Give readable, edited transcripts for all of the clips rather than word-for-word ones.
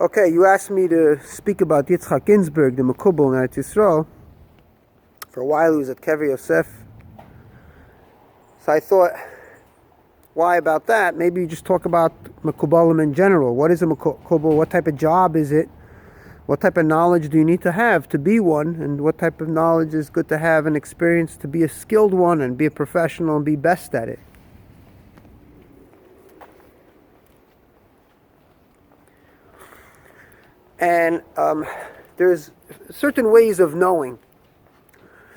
Okay, you asked me to speak about Yitzchak Ginsburg, the Mekubal in Eretz Yisrael. For a while he was at Kever Yosef. So I thought, why about that? Maybe you just talk about Mekubalim in general. What is a Mekubal? What type of job is it? What type of knowledge do you need to have to be one? And what type of knowledge is good to have and experience to be a skilled one and be a professional and be best at it? And there's certain ways of knowing.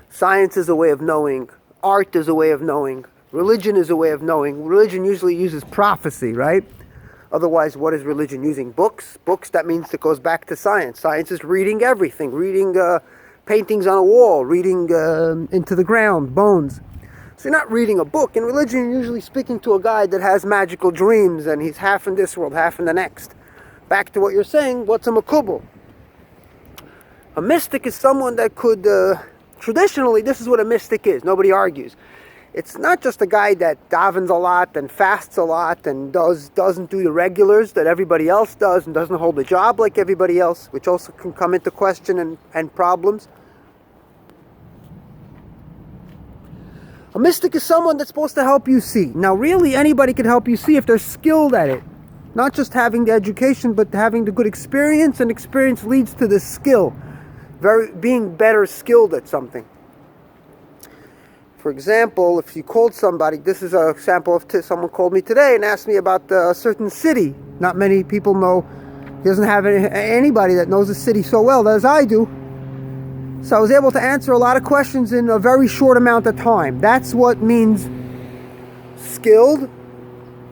Science is a way of knowing. Art is a way of knowing. Religion is a way of knowing. Religion usually uses prophecy, right? Otherwise, what is religion using? Books? Books, that means it goes back to science. Science is reading everything. Reading paintings on a wall. Reading into the ground, bones. So you're not reading a book. In religion, you're usually speaking to a guy that has magical dreams and he's half in this world, half in the next. Back to what you're saying, what's a Mekubal? A mystic is someone that could, traditionally, this is what a mystic is. Nobody argues. It's not just a guy that davens a lot and fasts a lot and doesn't do the regulars that everybody else does and doesn't hold a job like everybody else, which also can come into question and problems. A mystic is someone that's supposed to help you see. Now really anybody can help you see if they're skilled at it. Not just having the education, but having the good experience, and experience leads to the skill. Being better skilled at something. For example, if you called somebody, this is an example of someone called me today and asked me about a certain city. Not many people know, he doesn't have anybody that knows the city so well as I do. So I was able to answer a lot of questions in a very short amount of time. That's what means skilled,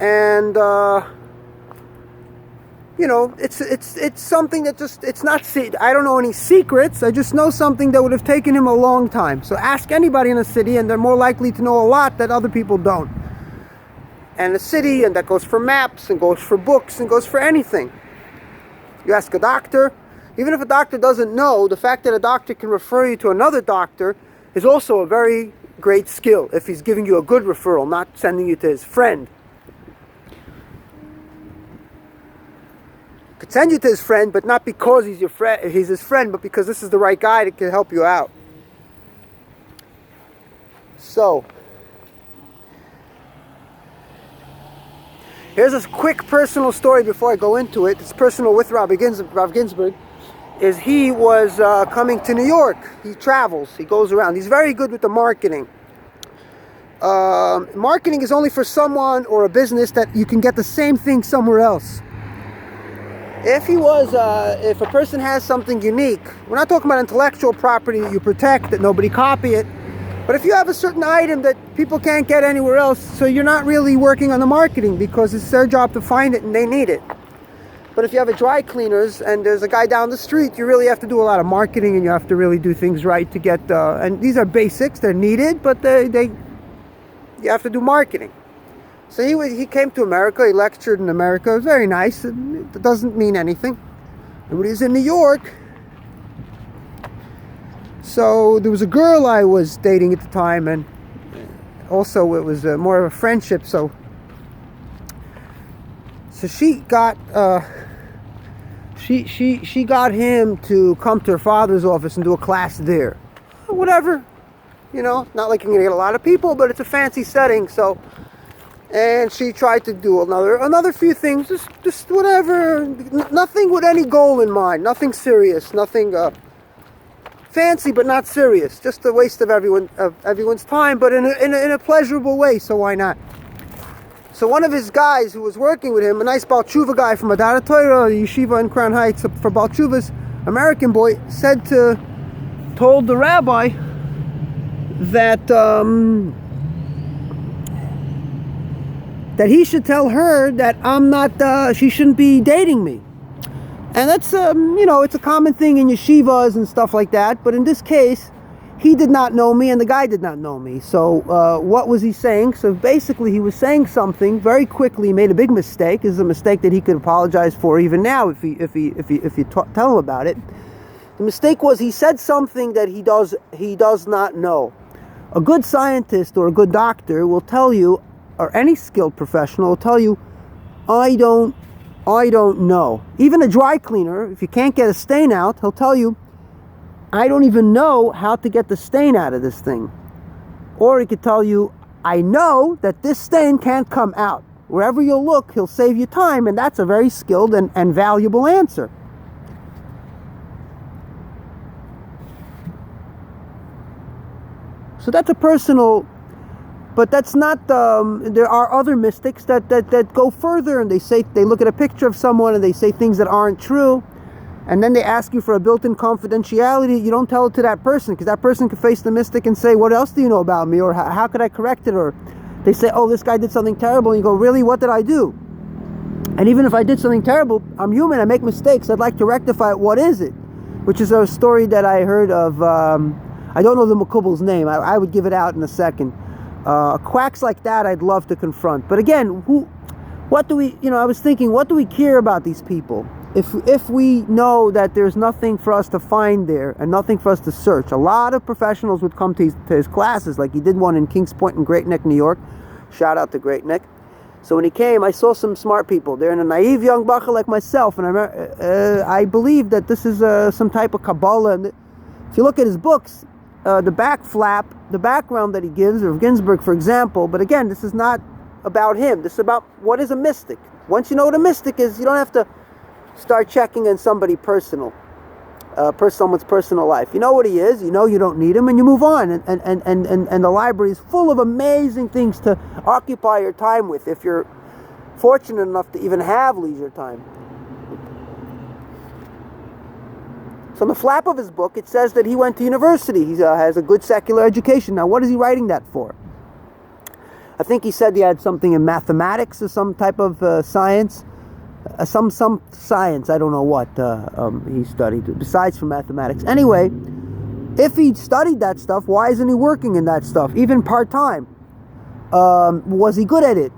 and you know, it's something that just, it's not, I don't know any secrets, I just know something that would have taken him a long time. So ask anybody in a city and they're more likely to know a lot that other people don't. And a city, and that goes for maps, and goes for books, and goes for anything. You ask a doctor, even if a doctor doesn't know, the fact that a doctor can refer you to another doctor is also a very great skill, if he's giving you a good referral, not sending you to his friend. Could send you to his friend, but not because he's your friend, he's his friend, but because this is the right guy that can help you out. So, here's a quick personal story before I go into it. It's personal with Rav Ginsburg. Is he was coming to New York. He travels. He goes around. He's very good with the marketing. Marketing is only for someone or a business that you can get the same thing somewhere else. If a person has something unique, we're not talking about intellectual property that you protect, that nobody copy it, but if you have a certain item that people can't get anywhere else, so you're not really working on the marketing because it's their job to find it and they need it. But if you have a dry cleaners and there's a guy down the street, you really have to do a lot of marketing and you have to really do things right to get, and these are basics, they're needed, but you have to do marketing. So he came to America, he lectured in America, it was very nice, it doesn't mean anything. And when he was in New York, so there was a girl I was dating at the time, and also it was more of a friendship, so she got, she got him to come to her father's office and do a class there. Whatever, you know, not like you're going to get a lot of people, but it's a fancy setting, so... And she tried to do another few things, just whatever, nothing with any goal in mind, nothing serious, nothing fancy but not serious, just a waste of everyone's time, but in a pleasurable way, so why not? So one of his guys who was working with him, a nice Baal Tshuva guy from Adat Torah, yeshiva in Crown Heights for Baal Tshuvas, American boy, told the rabbi that he should tell her that I'm not, she shouldn't be dating me. And that's, you know, it's a common thing in yeshivas and stuff like that. But in this case, he did not know me and the guy did not know me. So what was he saying? So basically he was saying something very quickly. He made a big mistake. This is a mistake that he could apologize for even now if you tell him about it. The mistake was he said something that he does not know. A good scientist or a good doctor will tell you, or any skilled professional will tell you, I don't I don't know. Even a dry cleaner, if you can't get a stain out, he'll tell you, I don't even know how to get the stain out of this thing. Or he could tell you, I know that this stain can't come out. Wherever you'll look, he'll save you time, and that's a very skilled and valuable answer. So that's a personal, but that's not, there are other mystics that go further, and they look at a picture of someone and they say things that aren't true, and then they ask you for a built-in confidentiality. You don't tell it to that person, because that person could face the mystic and say, what else do you know about me, or how could I correct it? Or they say, oh, this guy did something terrible, and you go, really, what did I do? And even if I did something terrible, I'm human, I make mistakes, I'd like to rectify it. What is it? Which is a story that I heard of, I don't know the Makubbal's name, I would give it out in a second. Quacks like that I'd love to confront. But again, what do we, I was thinking, what do we care about these people? If we know that there's nothing for us to find there and nothing for us to search. A lot of professionals would come to his classes, like he did one in Kings Point in Great Neck, New York. Shout out to Great Neck. So when he came, I saw some smart people. They're in a naive young bacher like myself, and I believe that this is some type of Kabbalah. And if you look at his books, the back flap, the background that he gives, of Ginsburg, for example, but again, this is not about him. This is about what is a mystic. Once you know what a mystic is, you don't have to start checking in someone's personal life. You know what he is, you know you don't need him, and you move on. And the library is full of amazing things to occupy your time with, if you're fortunate enough to even have leisure time. So on the flap of his book, it says that he went to university. He has a good secular education. Now, what is he writing that for? I think he said he had something in mathematics or some type of science. Some science, I don't know what he studied, besides from mathematics. Anyway, if he studied that stuff, why isn't he working in that stuff, even part-time? Was he good at it?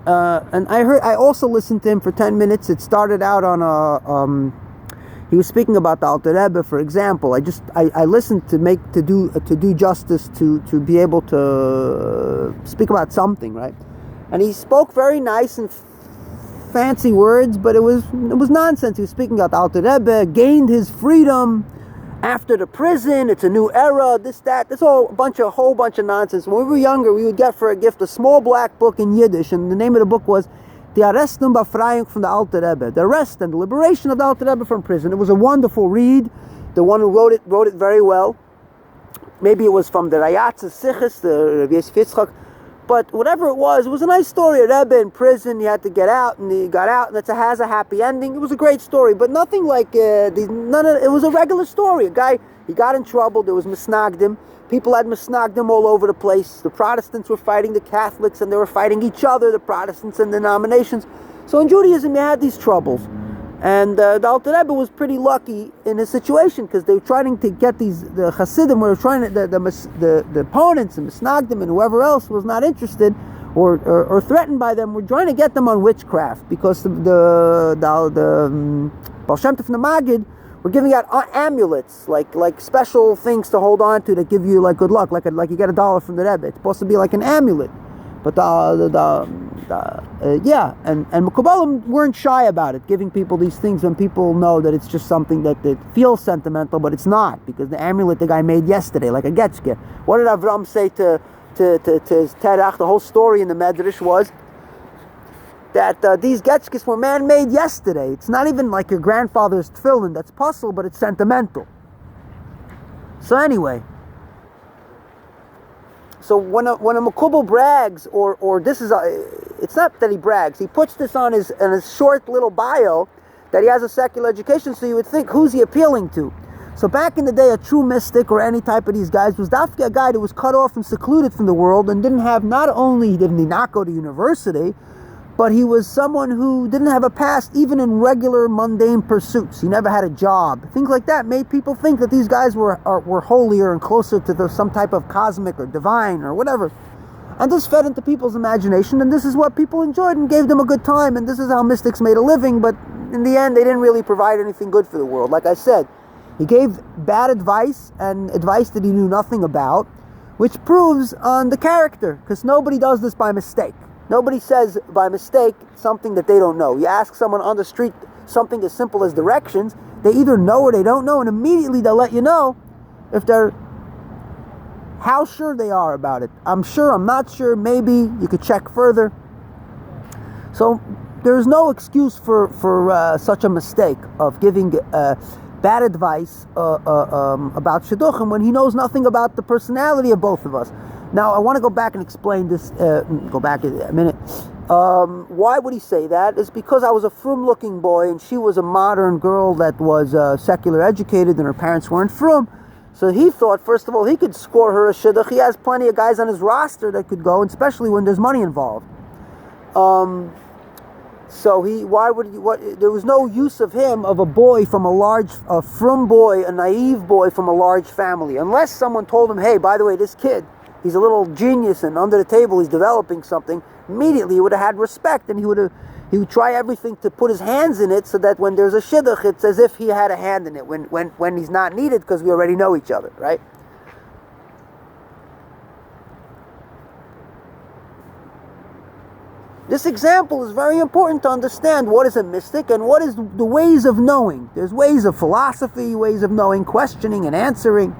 And I also listened to him for 10 minutes. It started out on he was speaking about the Alter Rebbe, for example. I listened to do justice to be able to speak about something, right? And he spoke very nice and fancy words, but it was nonsense. He was speaking about the Alter Rebbe gained his freedom after the prison. It's a new era. This, that. That's all a whole bunch of nonsense. When we were younger, we would get for a gift a small black book in Yiddish, and the name of the book was Die Arrest und Befreiung von der Alter Rebbe, the arrest and the liberation of the Alter Rebbe from prison. It was a wonderful read. The one who wrote it very well. Maybe it was from the Rayatz Sichos, the Rabbi Yosef Yitzchak. But whatever it was a nice story. A Rebbe in prison, he had to get out, and he got out, and it has a happy ending. It was a great story, but nothing like it was a regular story. A guy, he got in trouble. There was misnagdim. People had misnagdim all over the place. The Protestants were fighting the Catholics, and they were fighting each other, the Protestants and denominations. So in Judaism, you had these troubles. And the Alter Rebbe was pretty lucky in his situation, because they were trying to get the Hasidim were trying to, the opponents and Misnagdim and whoever else was not interested or threatened by them, were trying to get them on witchcraft, because the Baal Shem Tov and the Maggid were giving out amulets, like special things to hold on to that give you like good luck, like you get $1 from the Rebbe. It's supposed to be like an amulet. But and Mekubalim weren't shy about it, giving people these things when people know that it's just something that feels sentimental, but it's not, because the amulet the guy made yesterday, like a getchke. What did Avram say to his Terach? The whole story in the Medrash was that these getchkes were man-made yesterday. It's not even like your grandfather's tefillin that's puzzle, but it's sentimental. So anyway, so when a Mekubal brags, or this is it's not that he brags. He puts this on his short little bio that he has a secular education. So you would think, who's he appealing to? So back in the day, a true mystic or any type of these guys was a guy that was cut off and secluded from the world, and didn't have, not only did he not go to university, but he was someone who didn't have a past even in regular mundane pursuits. He never had a job. Things like that made people think that these guys were holier and closer to some type of cosmic or divine or whatever. And this fed into people's imagination, and this is what people enjoyed and gave them a good time, and this is how mystics made a living. But in the end, they didn't really provide anything good for the world. Like I said, he gave bad advice, and advice that he knew nothing about, which proves on the character, because nobody does this by mistake. Nobody says by mistake something that they don't know. You ask someone on the street something as simple as directions, they either know or they don't know, and immediately they'll let you know if they're how sure they are about it. I'm sure, I'm not sure, maybe, you could check further. So there's no excuse for such a mistake of giving bad advice about shidduchim when he knows nothing about the personality of both of us. Now, I want to go back and explain this, go back a minute. Why would he say that? It's because I was a frum-looking boy and she was a modern girl that was secular educated and her parents weren't frum. So he thought, first of all, he could score her a shidduch. He has plenty of guys on his roster that could go, especially when there's money involved. So there was no use of him, of a boy from a frum boy, a naive boy from a large family. Unless someone told him, hey, by the way, this kid, he's a little genius and under the table he's developing something, immediately he would have had respect and he would try everything to put his hands in it so that when there's a shidduch, it's as if he had a hand in it when he's not needed because we already know each other, right? This example is very important to understand what is a mystic and what is the ways of knowing. There's ways of philosophy, ways of knowing, questioning and answering.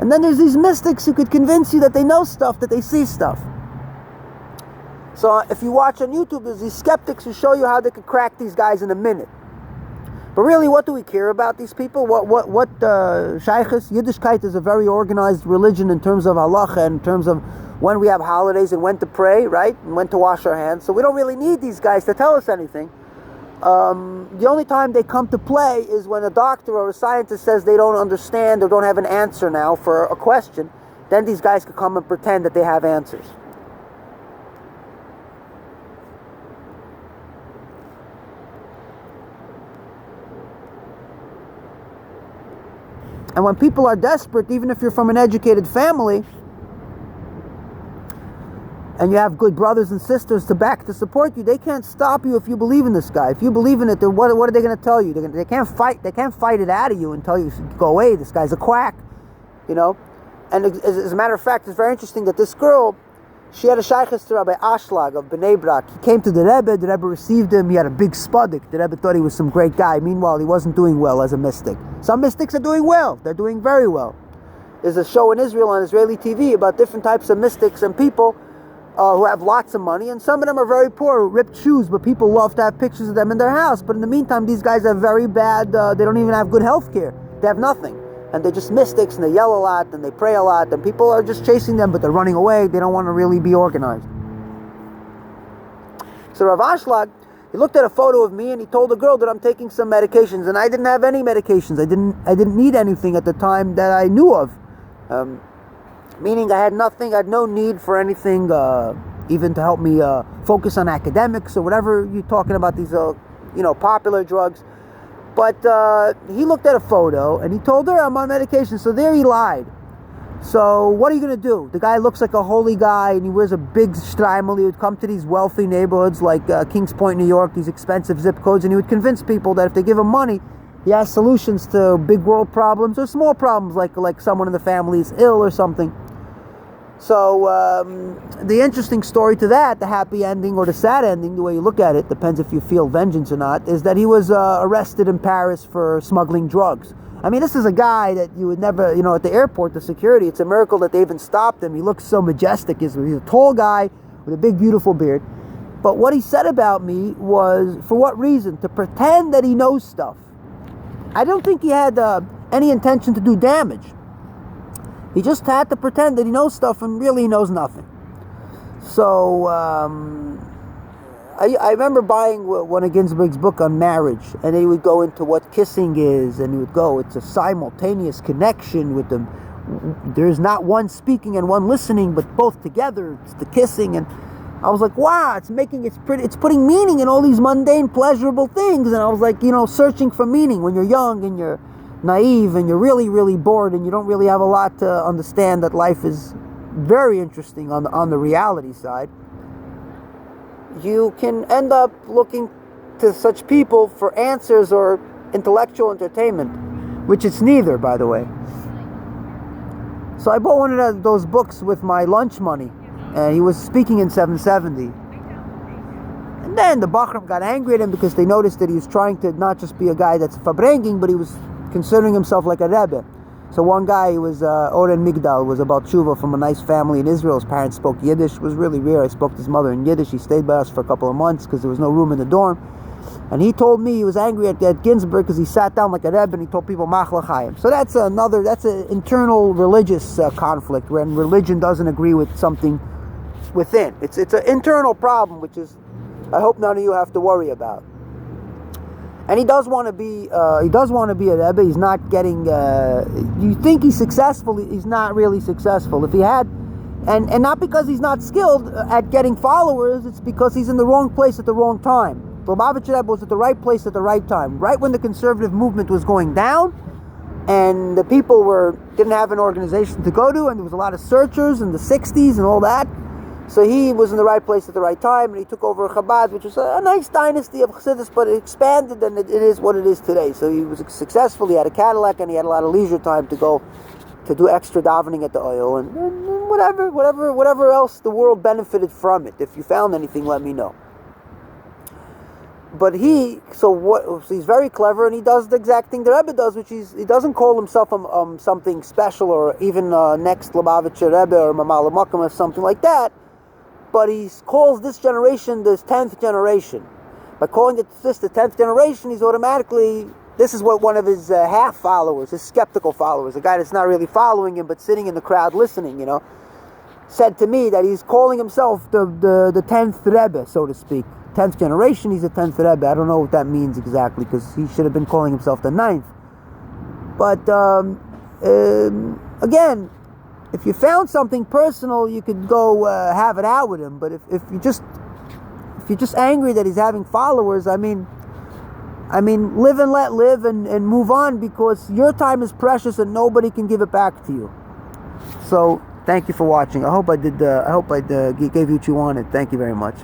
And then there's these mystics who could convince you that they know stuff, that they see stuff. So if you watch on YouTube, there's these skeptics who show you how they could crack these guys in a minute. But really, what do we care about these people? What Shaykhis? Yiddishkeit is a very organized religion in terms of halacha and in terms of when we have holidays and when to pray, right? And when to wash our hands. So we don't really need these guys to tell us anything. The only time they come to play is when a doctor or a scientist says they don't understand or don't have an answer now for a question. Then these guys could come and pretend that they have answers. And when people are desperate, even if you're from an educated family, and you have good brothers and sisters to support you, they can't stop you if you believe in this guy. If you believe in it, then what are they going to tell you? They can't fight it out of you and tell you, go away, this guy's a quack, you know. And as a matter of fact, it's very interesting that this girl, she had a shaykhis to Rabbi Ashlag of Bnei Brak. He came to the Rebbe received him, he had a big spudik. The Rebbe thought he was some great guy. Meanwhile, he wasn't doing well as a mystic. Some mystics are doing well, they're doing very well. There's a show in Israel on Israeli TV about different types of mystics and people who have lots of money, and some of them are very poor, who ripped shoes, but people love to have pictures of them in their house. But in the meantime, these guys have very bad, they don't even have good health care. They have nothing. And they're just mystics, and they yell a lot, and they pray a lot, and people are just chasing them, but they're running away. They don't want to really be organized. So Rav Ashlag, he looked at a photo of me, and he told the girl that I'm taking some medications, and I didn't have any medications. I didn't need anything at the time that I knew of. Meaning I had nothing, I had no need for anything, even to help me focus on academics or whatever you're talking about, these popular drugs. But he looked at a photo and he told her I'm on medication, so there he lied. So what are you going to do? The guy looks like a holy guy and he wears a big shtreimel. He would come to these wealthy neighborhoods like Kings Point, New York, these expensive zip codes, and he would convince people that if they give him money, he has solutions to big world problems or small problems, like someone in the family is ill or something. So the interesting story to that, the happy ending or the sad ending, the way you look at it, depends if you feel vengeance or not, is that he was arrested in Paris for smuggling drugs. I mean, this is a guy that you would never, at the airport, the security, it's a miracle that they even stopped him. He looks so majestic. He's a tall guy with a big, beautiful beard. But what he said about me was, for what reason? To pretend that he knows stuff. I don't think he had any intention to do damage. He just had to pretend that he knows stuff and really he knows nothing. So, I remember buying one of Ginsburg's book on marriage, and he would go into what kissing is, and he would go, it's a simultaneous connection with them. There's not one speaking and one listening, but both together, it's the kissing. And I was like, wow, it's putting meaning in all these mundane, pleasurable things. And I was like, searching for meaning when you're young and you're naive and you're really, really bored and you don't really have a lot to understand that life is very interesting on the reality side. You can end up looking to such people for answers or intellectual entertainment, which it's neither, by the way. So I bought one of those books with my lunch money. He was speaking in 770. then the Bachram got angry at him because they noticed that he was trying to not just be a guy that's fabrenging, but he was considering himself like a Rebbe. So one guy, he was Oren Migdal, was about tshuva from a nice family in Israel. His parents spoke Yiddish. It was really rare. I spoke to his mother in Yiddish. He stayed by us for a couple of months because there was no room in the dorm. And he told me he was angry at Ginsburg because he sat down like a Rebbe and he told people Mach l'chaim. So that's an internal religious conflict when religion doesn't agree with something within. It's an internal problem, which is, I hope none of you have to worry about. And he does want to be a Rebbe. He's not getting, you think he's successful, he's not really successful. If he had, and not because he's not skilled at getting followers, it's because he's in the wrong place at the wrong time. Lubavitcher Rebbe was at the right place at the right time, right when the conservative movement was going down, and the people didn't have an organization to go to, and there was a lot of searchers in the 60s and all that. So he was in the right place at the right time, and he took over Chabad, which was a nice dynasty of Chassidus, but it expanded, and it is what it is today. So he was successful, he had a Cadillac, and he had a lot of leisure time to go to do extra davening at the oil, and whatever else the world benefited from it. If you found anything, let me know. But so he's very clever, and he does the exact thing the Rebbe does, which he doesn't call himself something special, or even next Lubavitcher Rebbe, or Mamal Makam, or something like that. But he calls this generation this 10th generation. By calling this the 10th generation, he's automatically, this is what one of his half followers, his skeptical followers, a guy that's not really following him but sitting in the crowd listening, said to me that he's calling himself the 10th Rebbe, so to speak. 10th generation, he's a 10th Rebbe. I don't know what that means exactly, because he should have been calling himself the 9th. But again, if you found something personal, you could go have it out with him. But if you're just angry that he's having followers, I mean, live and let live, and move on, because your time is precious and nobody can give it back to you. So thank you for watching. I hope I gave you what you wanted. Thank you very much.